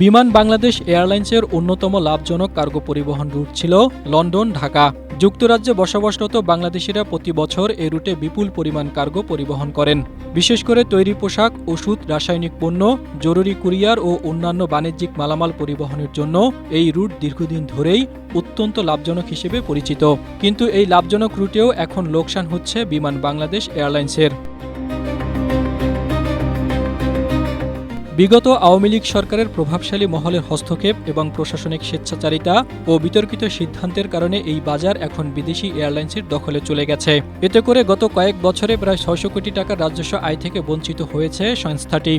বিমান বাংলাদেশ এয়ারলাইন্সের অন্যতম লাভজনক কার্গো পরিবহন রুট ছিল লন্ডন ঢাকা। যুক্তরাজ্যে বসবাসরত বাংলাদেশিরা প্রতি বছর এ রুটে বিপুল পরিমাণ কার্গো পরিবহন করেন। বিশেষ করে তৈরি পোশাক, ওষুধ, রাসায়নিক পণ্য, জরুরি কুরিয়ার ও অন্যান্য বাণিজ্যিক মালামাল পরিবহনের জন্য এই রুট দীর্ঘদিন ধরেই অত্যন্ত লাভজনক হিসেবে পরিচিত। কিন্তু এই লাভজনক রুটেও এখন লোকসান হচ্ছে বিমান বাংলাদেশ এয়ারলাইন্সের। বিগত আওয়ামী লীগ সরকারের প্রভাবশালী মহলের হস্তক্ষেপ এবং প্রশাসনিক স্বেচ্ছাচারিতা ও বিতর্কিত সিদ্ধান্তের কারণে এই বাজার এখন বিদেশি এয়ারলাইন্সের দখলে চলে গেছে। এতে করে গত কয়েক বছরে প্রায় ৬০০ কোটি টাকার রাজস্ব আয় থেকে বঞ্চিত হয়েছে সংস্থাটি।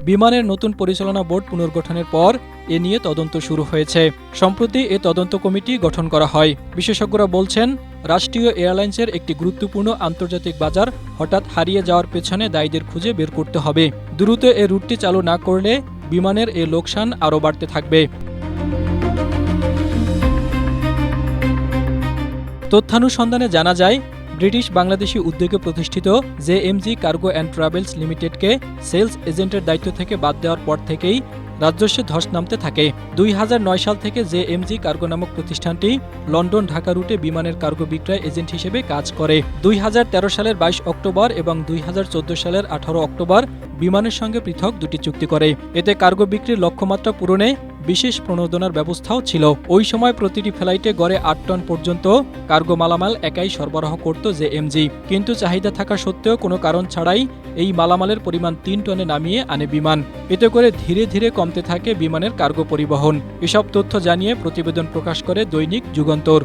বিমানের নতুন পরিচালনা বোর্ড পুনর্গঠনের পর এ নিয়ে তদন্ত শুরু হয়েছে। সম্প্রতি এ তদন্ত কমিটি গঠন করা হয়। বিশেষজ্ঞরা বলছেন, রাষ্ট্রীয় এয়ারলাইন্সের একটি গুরুত্বপূর্ণ আন্তর্জাতিক বাজার হঠাৎ হারিয়ে যাওয়ার পেছনে দায়ীদের খুঁজে বের করতে হবে। দ্রুত এ রুটটি চালু না করলে বিমানের এ লোকসান আরও বাড়তে থাকবে। তথ্যানুসন্ধানে জানা যায়, ব্রিটিশ বাংলাদেশি উদ্যোগে প্রতিষ্ঠিত জেএমজি কার্গো অ্যান্ড ট্রাভেলস লিমিটেডকে সেলস এজেন্টের দায়িত্ব থেকে বাদ দেওয়ার পর থেকেই রাজস্বে ধস নামতে থাকে। ২০০৯ সাল থেকে জেএমজি কার্গো নামক প্রতিষ্ঠানটি লন্ডন ঢাকা রুটে বিমানের কার্গো বিক্রয় এজেন্ট হিসেবে কাজ করে। ২০১৩ সালের ২২ অক্টোবর এবং ২০১৪ সালের ১৮ অক্টোবর বিমানের সঙ্গে পৃথক দুটি চুক্তি করে। এতে কার্গো বিক্রির লক্ষ্যমাত্রা পূরণে বিশেষ প্রণোদনার ব্যবস্থাও ছিল। ওই সময় প্রতিটি ফ্লাইটে গড়ে ৮ টন পর্যন্ত কার্গো মালামাল একাই সরবরাহ করত জেএমজি। কিন্তু চাহিদা থাকা সত্ত্বেও কোনো কারণ ছাড়াই এই মালামালের পরিমাণ ৩ টনে নামিয়ে আনে বিমান। এতে করে ধীরে ধীরে কমতে থাকে বিমানের কার্গো পরিবহন। এসব তথ্য জানিয়ে প্রতিবেদন প্রকাশ করে দৈনিক যুগান্তর।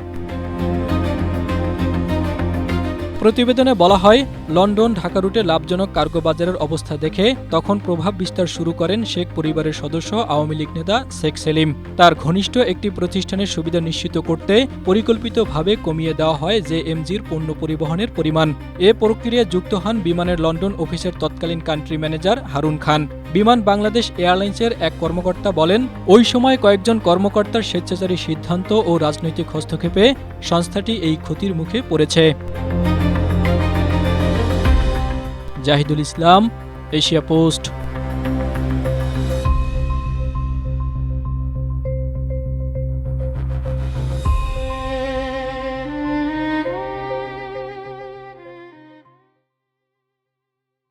প্রতিবেদনে বলা হয়, লন্ডন ঢাকা রুটে লাভজনক কার্গো বাজারের অবস্থা দেখে তখন প্রভাব বিস্তার শুরু করেন শেখ পরিবারের সদস্য আওয়ামী লীগ নেতা শেখ সেলিম। তার ঘনিষ্ঠ একটি প্রতিষ্ঠানের সুবিধা নিশ্চিত করতে পরিকল্পিতভাবে কমিয়ে দেওয়া হয় জেএমজির পণ্য পরিবহনের পরিমাণ। এ প্রক্রিয়ায় যুক্ত হন বিমানের লন্ডন অফিসের তৎকালীন কান্ট্রি ম্যানেজার হারুন খান। বিমান বাংলাদেশ এয়ারলাইন্সের এক কর্মকর্তা বলেন, ওই সময় কয়েকজন কর্মকর্তার স্বেচ্ছাচারী সিদ্ধান্ত ও রাজনৈতিক হস্তক্ষেপে সংস্থাটি এই ক্ষতির মুখে পড়েছে। জাহিদুল ইসলাম, এশিয়া পোস্ট।